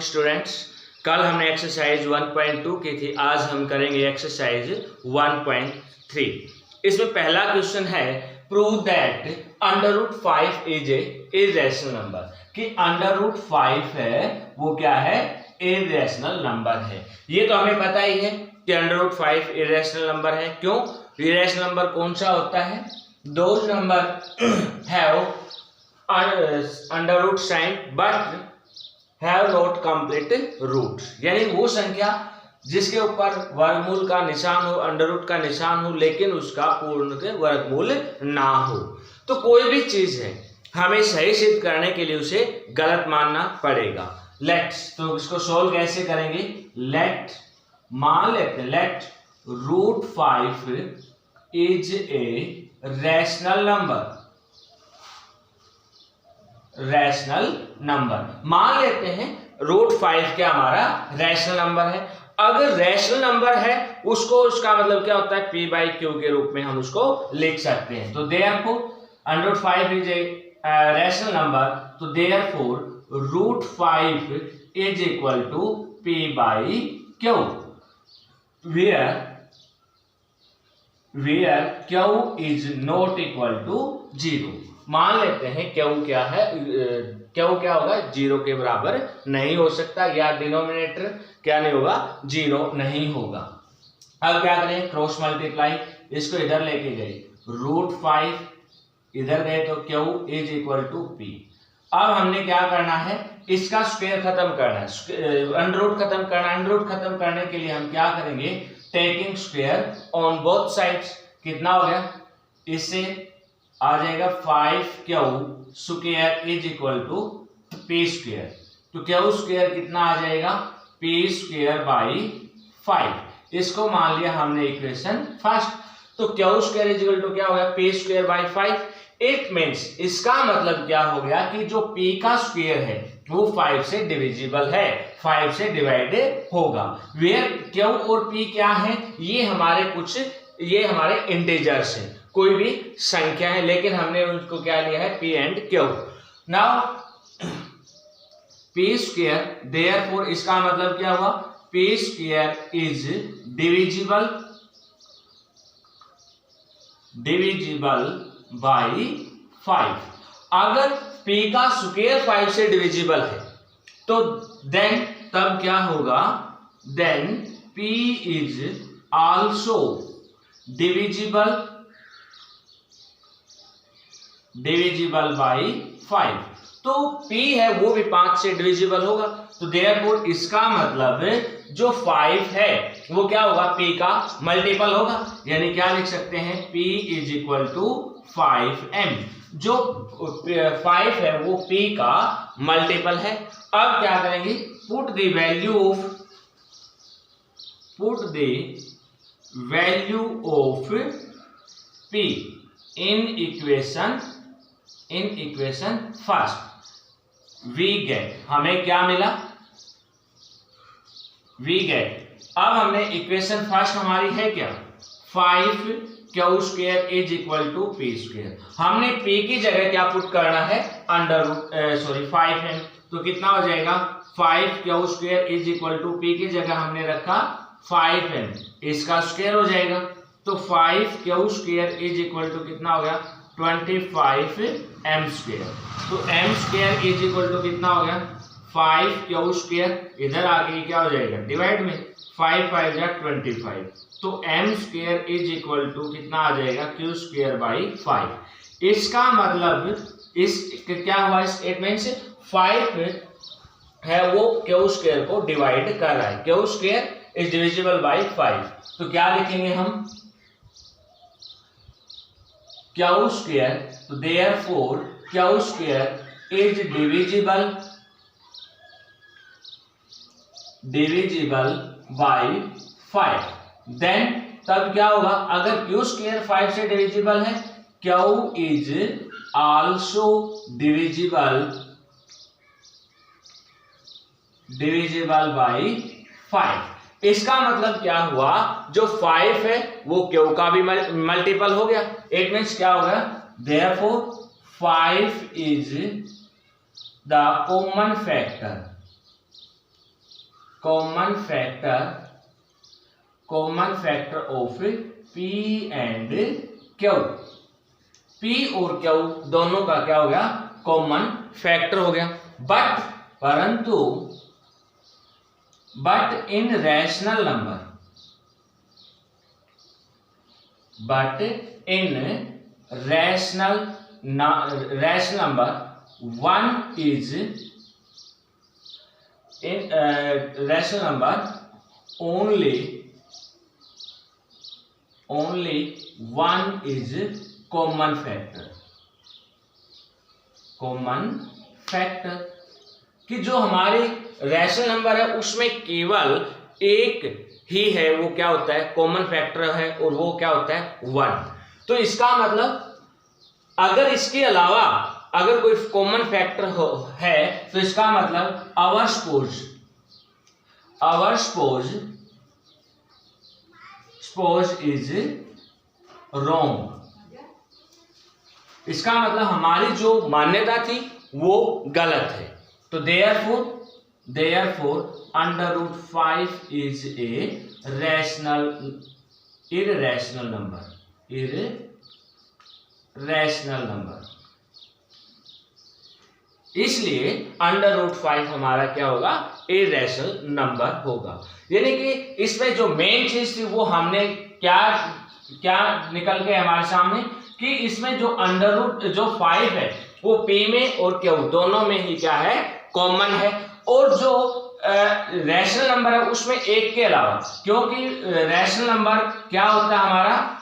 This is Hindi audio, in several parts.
स्टूडेंट्स। कल हमने एक्सरसाइज 1.2 की थी, आज हम करेंगे एक्सरसाइज 1.3। इसमें पहला क्वेश्चन है prove that √5 is a irrational number, कि √5 है वो क्या है, इरेशनल नंबर है। ये तो हमें पता ही है कि √5 इरेशनल नंबर है। क्यों? इरेशनल नंबर कौन सा होता है? Those number have under root sign but have not complete root, यानी वो संख्या जिसके ऊपर वर्गमूल का निशान हो, अंडर रूट का निशान हो, लेकिन उसका पूर्ण वर्गमूल ना हो। तो कोई भी चीज है हमें सही सिद्ध करने के लिए उसे गलत मानना पड़ेगा। लेट्स, तो इसको सोल्व कैसे करेंगे? मान लेते let √5 is a rational number. मान लेते हैं √5 क्या हमारा रैशनल नंबर है। अगर रैशनल नंबर है उसको, उसका मतलब क्या होता है, p/q के रूप में हम उसको लिख सकते हैं। तो therefore √5 is a rational number, तो therefore √5 is equal to p/q, where q is not equal to 0। मान लेते हैं q क्या है, q क्या होगा, 0 के बराबर नहीं हो सकता, या डिनोमिनेटर क्या नहीं होगा, 0 नहीं होगा। अब क्या करें, क्रॉस मल्टीप्लाई, इसको इधर लेके गए, √5 इधर गए तो q is equal to p। अब हमने क्या करना है, इसका स्क्वायर खत्म करना है, अंडर रूट खत्म करना है। अंडर रूट खत्म करने के लिए हम क्या करेंगे, taking square on both sides. कितना हो गया, इससे आ जाएगा 5q square is equal to p²। तो q स्क्वायर कितना आ जाएगा, p²/5। इसको मान लिया हमने इक्वेशन फर्स्ट। तो q square is equal to क्या हो गया, p²/5। इट मीन्स, इसका मतलब क्या हो गया कि जो p का स्क्वायर है वो 5 से डिविजिबल है, 5 से डिवाइडेड होगा। वेयर q और p क्या है, ये हमारे इंटीजर्स हैं, कोई भी संख्या है, लेकिन हमने उनको क्या लिया है, p and q। Now p², therefore इसका मतलब क्या हुआ, p² इज डिविजिबल बाई 5। अगर p का स्क्वायर 5 से डिविजिबल है तो देन तब क्या होगा, then p is also divisible by 5। तो p है वो भी 5 से डिविजिबल होगा। तो देयरफॉर इसका मतलब जो 5 है वो क्या होगा, p का मल्टीपल होगा। यानी क्या लिख सकते हैं, p is equal to 5m। जो 5 है वो p का मल्टीपल है। अब क्या करेंगे, put the value of p in equation first. We get, हमें क्या मिला, वी गेट। अब हमने इक्वेशन फर्स्ट हमारी है क्या, 5q² is equal to p²। हमने p की जगह क्या पुट करना है, 5m। तो कितना हो जाएगा, 5q² is equal to p की जगह हमने रखा 5m, इसका स्क्वायर हो जाएगा। तो 5q² इज इक्वल टू कितना हो गया, 25m²। तो m² इज इक्वल टू कितना हो गया, 5q², इधर आगे क्या हो जाएगा, डिवाइड में 5×5 = 25। तो m² इज इक्वल टू कितना आ जाएगा, q²/5। इसका मतलब इस क्या हुआ, इट मींस 5 है वो q² को डिवाइड कर रहा है, q² इज डिविजिबल बाई 5। तो क्या लिखेंगे हम, q², तो therefore q² is divisible by 5। Then तब क्या होगा, अगर q² 5 से डिविजिबल है, q is also divisible by 5। इसका मतलब क्या हुआ, जो 5 है वो q का भी मल्टीपल हो गया। इट मींस क्या होगा, therefore 5 is the common factor common factor of P and Q। P और Q दोनों का क्या हो गया, कॉमन फैक्टर हो गया। But in rational number, one is in rational number only one is common factor कि जो हमारे रैशनल नंबर है उसमें केवल एक ही है, वो क्या होता है, कॉमन फैक्टर है, और वो क्या होता है, 1। तो इसका मतलब अगर इसके अलावा अगर कोई कॉमन फैक्टर है तो इसका मतलब आवर सपोज इज रॉन्ग। इसका मतलब हमारी जो मान्यता थी वो गलत है। तो therefore √5 is a irrational number। इसलिए √5 हमारा क्या होगा, इरेशनल नंबर होगा। यानी कि इसमें जो मेन चीज थी वो हमने क्या निकल के हमारे सामने कि इसमें जो जो 5 है वो P में और Q दोनों में ही क्या है, कॉमन है। और जो रैशनल नंबर है उसमें एक के अलावा, क्योंकि रैशनल नंबर क्या होता है हमारा,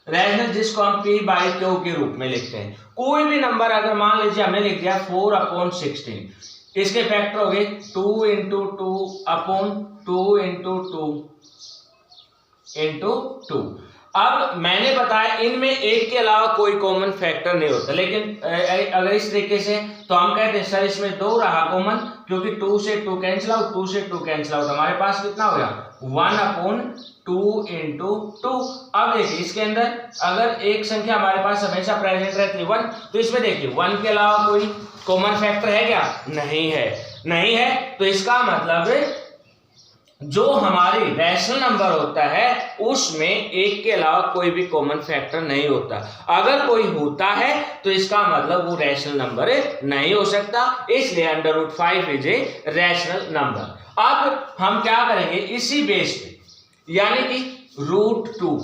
रैशनल जिसको हम P/Q के रूप में लिखते हैं। कोई भी नंबर अगर मान लीजिए हमने लिख दिया 4/16, इसके फैक्टर हो गए 2 × 2/2 × 2 अब मैंने बताया इनमें एक के अलावा कोई कॉमन फैक्टर नहीं होता, लेकिन अगर इस तरीके से तो हम कहते हैं सर इसमें 2 रहा कॉमन, क्योंकि 2 से 2 कैंसिल आउट, 2 से 2 कैंसिल आउट, हमारे पास कितना हो गया 1/2 × 2। अब देखिए इसके अंदर अगर एक संख्या हमारे पास हमेशा प्रेजेंट रहती है 1, तो इसमें देखिए 1 के अलावा कोई कॉमन फैक्टर है क्या, नहीं है। तो इसका मतलब जो हमारी रैशनल नंबर होता है उसमें एक के अलावा कोई भी कॉमन फैक्टर नहीं होता। अगर कोई होता है तो इसका मतलब वो रैशनल नंबर नहीं हो सकता, इसलिए √5 इज ए रैशनल नंबर। अब हम क्या करेंगे इसी बेस पे, यानी कि √2,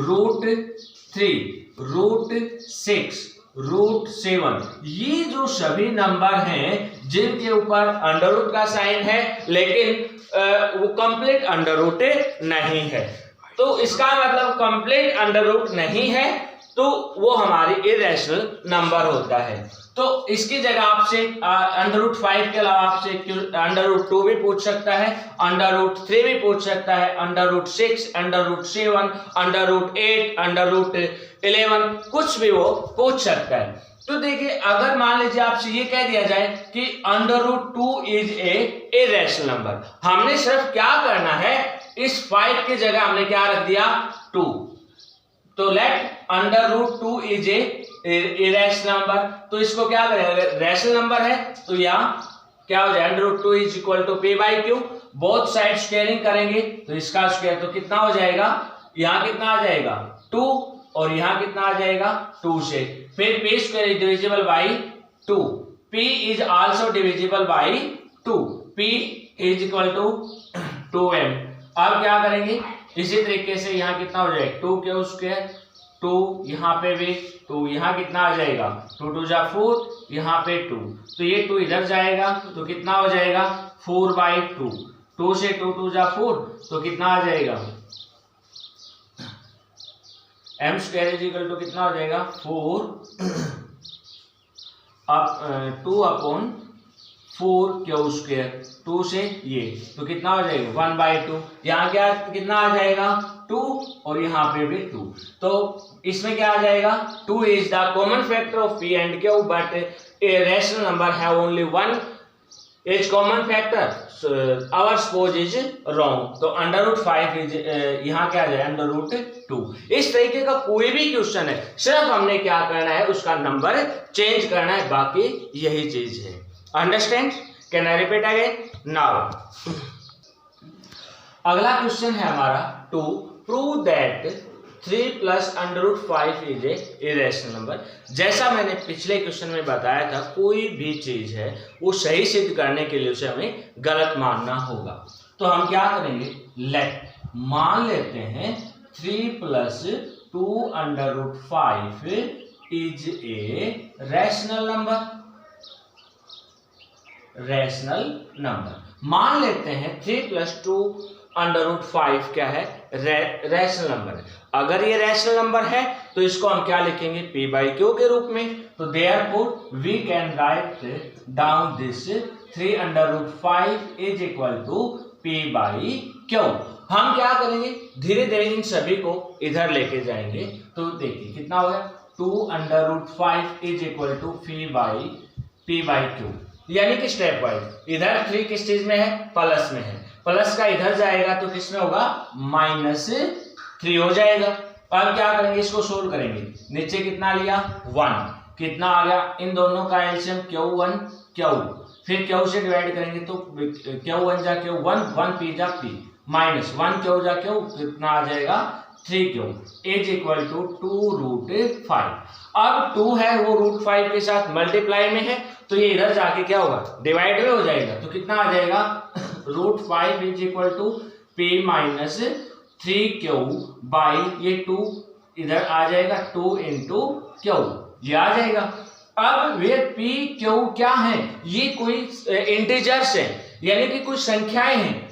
√3, √6, √7 ये जो सभी नंबर हैं जिनके ऊपर अंडर का साइन है लेकिन वो कंप्लीट अंडर रूट नहीं है, तो इसका मतलब कंप्लीट अंडर रूट नहीं है तो वो हमारी इरेशनल नंबर होता है। तो इसकी जगह आपसे √5 के अलावा आपसे √2 भी पूछ सकता है, √3 भी पूछ सकता है, √6, √7, √8, √11 कुछ भी वो पूछ सकता है। तो देखिए अगर मान लीजिए आपसे ये कह दिया जाए कि √2 इज ए इरेशनल नंबर, हमने सिर्फ क्या करना है, इस 5 की जगह हमने क्या रख दिया 2, तो let √2 is a irrational number. तो इसको क्या करेंगे, रैशनल नंबर है तो यहाँ क्या हो जाए √2 is equal to P/Q, both side squaring करेंगे तो इसका स्क्वायर तो कितना हो जाएगा, यहाँ कितना आ जाएगा 2 और यहाँ कितना आ जाएगा 2 से, फिर P square is divisible by 2, P is also divisible by 2, P is equal to 2m। अब क्या करेंगे इसी तरीके से यहाँ कितना हो जाएगा 2 के स्क्वायर, 2 यहाँ पे भी, तो यहाँ कितना आ जाएगा 2 2 जा 4, यहाँ पे 2, तो ये 2 इधर जाएगा तो कितना हो जाएगा 4/2, 2 से 2 2 जा 4, तो कितना आ जाएगा m square is equal to कितना हो जाएगा 4 2/4 Q स्क्वायर, 2 से ये तो कितना हो जाएगा 1/2, यहाँ क्या कितना आ जाएगा 2 और यहाँ पे भी 2, तो इसमें क्या आ जाएगा 2 is the common factor of P and Q but a rational number have only one as common factor, our suppose is wrong. तो √5 इज यहाँ क्या आ जाए √2। इस तरीके का कोई भी क्वेश्चन है सिर्फ हमने क्या करना है उसका नंबर चेंज करना है, बाकी यही चीज है। Understand? Can I repeat again now. अगला क्वेश्चन है हमारा to prove that 3 plus under root 5 is a irrational number. जैसा मैंने पिछले क्वेश्चन में बताया था, कोई भी चीज है वो सही सिद्ध करने के लिए उसे हमें गलत मानना होगा। तो हम क्या करेंगे, लेट मान लेते हैं 3 plus 2 under root 5 is a rational number. Rational number मान लेते हैं 3 प्लस 2 अंडर रूट 5 क्या है, रैशनल नंबर है। अगर ये रैशनल नंबर है तो इसको हम क्या लिखेंगे, p बाई क्यू के रूप में। तो therefore we can write down this 3 under root 5 is equal to p by q. हम क्या करेंगे, धीरे धीरे इन सभी को इधर लेके जाएंगे। तो देखिए कितना हो गया, 2 under root 5 is equal to p by q, यानी कि स्टेप वाइज। इधर 3 किस चीज में है, प्लस में है, प्लस का इधर जाएगा तो किसमें होगा, -3 हो जाएगा। अब क्या करेंगे, इसको सोल्व करेंगे। नीचे कितना लिया 1, कितना आ गया, इन दोनों का एलसीएम Q1 Q, फिर Q से डिवाइड करेंगे तो Q1 जा Q1, 1 p जा p, -1 Q जा Q, कितना आ जाएगा 3Q is equal to 2 root 5। अब 2 है वो रूट 5 के साथ मल्टीप्लाई में है, तो ये इधर जाके क्या होगा, डिवाइड में हो जाएगा। तो कितना आ जाएगा, root 5 is equal to p minus 3Q by ये 2 इधर आ जाएगा, 2 इंटू Q, ये आ जाएगा। अब वे p Q क्या है, ये कोई इंटीजर्स है, यानी कि कुछ संख्याएं हैं।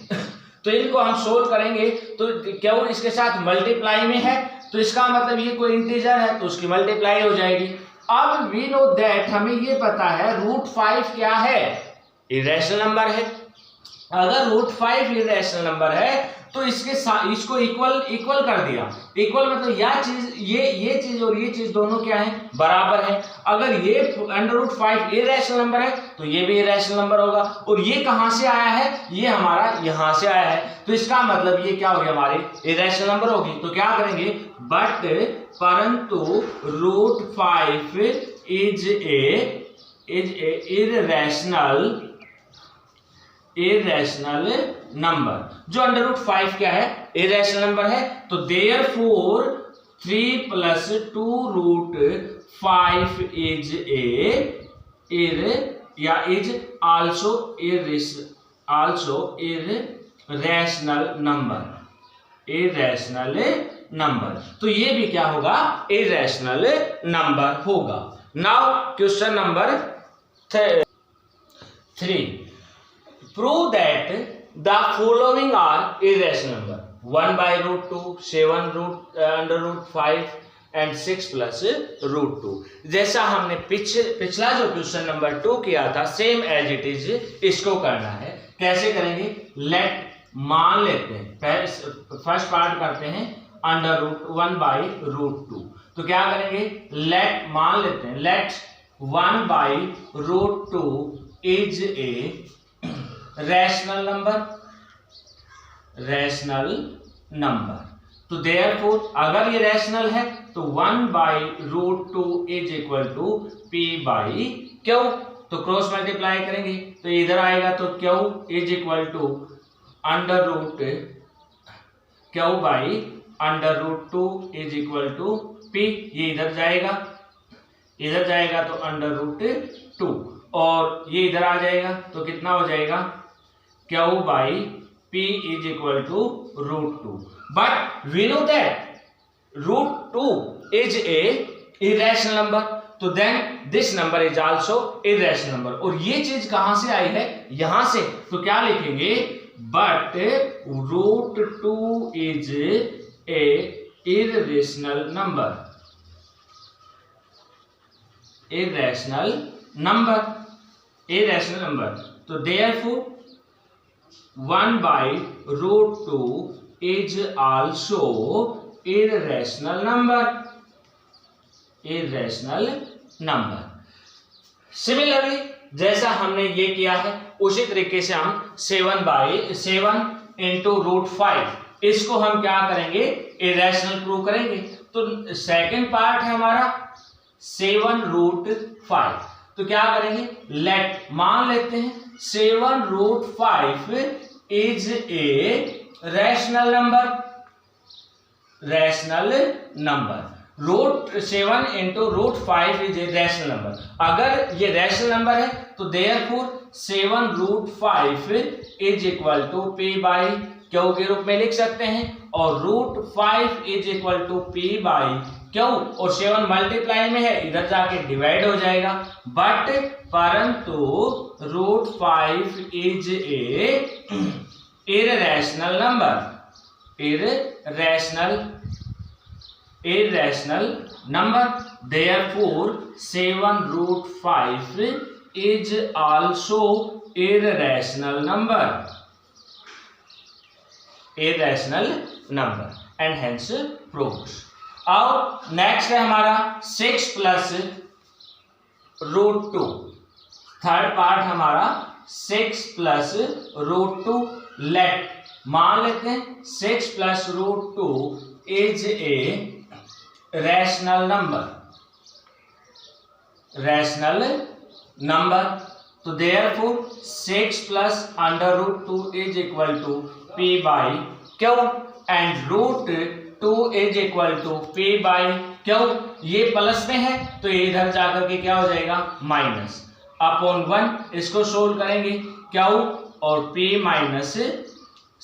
तो इनको हम सोल्व करेंगे तो Q इसके साथ मल्टीप्लाई में है, तो इसका मतलब ये कोई इंटीजर है तो उसकी मल्टीप्लाई हो जाएगी। अब वी नो दैट, हमें ये पता है रूट 5 क्या है, इरेशनल नंबर है। अगर रूट 5 इरेशनल नंबर है तो इसके साथ इसको इक्वल कर दिया। इक्वल मतलब यह चीज ये चीज और ये चीज दोनों क्या है, बराबर है। अगर ये अंडर रूट 5 इरेशनल नंबर है तो ये भी इरेशनल नंबर होगा। और ये कहां से आया है, ये हमारा यहां से आया है, तो इसका मतलब ये क्या होगी, हमारी इरेशनल नंबर होगी। तो क्या करेंगे, बट परंतु root 5 is a irrational number. जो अंडर रूट 5 क्या है, इरेशनल नंबर है। तो therefore 3 plus 2 root 5 is is also irrational number. तो ये भी क्या होगा, इरेशनल नंबर होगा। Now question number 3, prove that the following are irrational number: 1 by root 2, 7 under root 5 and 6 plus root 2। जैसा हमने पिछला जो क्वेश्चन नंबर 2 किया था, सेम एज इट इज इसको करना है। कैसे करेंगे, लेट मान लेते हैं, फर्स्ट पार्ट करते हैं अंडर रूट 1 बाई रूट 2। तो क्या करेंगे, लेट मान लेते हैं, let 1 by root 2 is a rational number. तो देयरफॉर अगर ये रैशनल है तो 1 by root 2 is equal to p by q. तो क्रॉस मल्टीप्लाई करेंगे तो इधर आएगा, तो q is equal to under root q by under root 2 is equal to p। ये इधर जाएगा तो अंडर रूट 2, और ये इधर आ जाएगा तो कितना हो जाएगा, Q by P is equal to root 2। But we know that root 2 is a irrational number, तो then this number is also irrational number. और ये चीज कहां से आई है, यहां से। तो क्या लिखेंगे, but root 2 is a irrational number. तो therefore 1 by root 2 is also irrational number. Similarly जैसा हमने ये किया है उसी तरीके से हम 7 इंटू रूट 5 इसको हम क्या करेंगे, इरेशनल प्रूव करेंगे। तो सेकंड पार्ट है हमारा 7 रूट 5। तो क्या करेंगे, लेट मान लेते हैं 7√5 is a rational number. Rational number. √7 into √5 is a rational number. अगर ये rational number है तो therefore 7√5 is equal to p by q के रूप में लिख सकते हैं, और √5 is equal to p by q, और 7 मल्टीप्लाई में है, इधर जाके डिवाइड हो जाएगा, बट परंतु √5 is a irrational number. Irrational number. Therefore 7√5 is also irrational number. Irrational number and hence proves. अब नेक्स्ट है हमारा 6 प्लस √2. थर्ड पार्ट हमारा 6 प्लस √2. लेट मान लेते हैं 6 plus √2 is a rational number. तो therefore 6 plus √2 is equal to p by q and √2 is equal to p by q. ये प्लस में है तो ये इधर जाकर के क्या हो जाएगा, माइनस अपॉन 1. इसको सोल्व करेंगे, q और p minus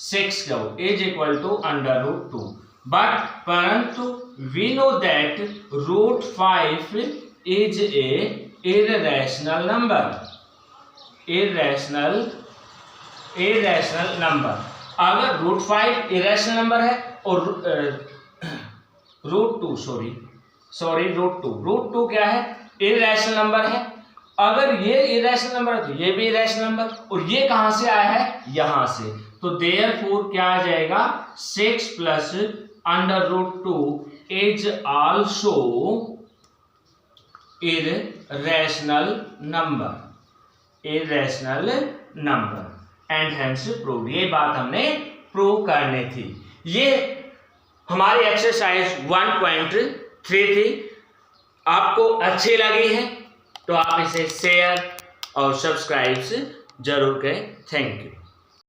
6q is equal to √2. But परंतु we know that √5 is a irrational number. अगर √5 irrational नंबर है और √2 क्या है, irrational नंबर है. अगर ये irrational नंबर है तो ये भी irrational नंबर, और ये कहां से आया है, यहां से. तो देयरफॉर क्या आ जाएगा, 6 plus √2 is also irrational number and hence prove. ये बात हमने प्रूव करनी थी. ये हमारी एक्सरसाइज 1.3 थी. आपको अच्छी लगी है तो आप इसे शेयर और सब्सक्राइब जरूर करें. Thank you.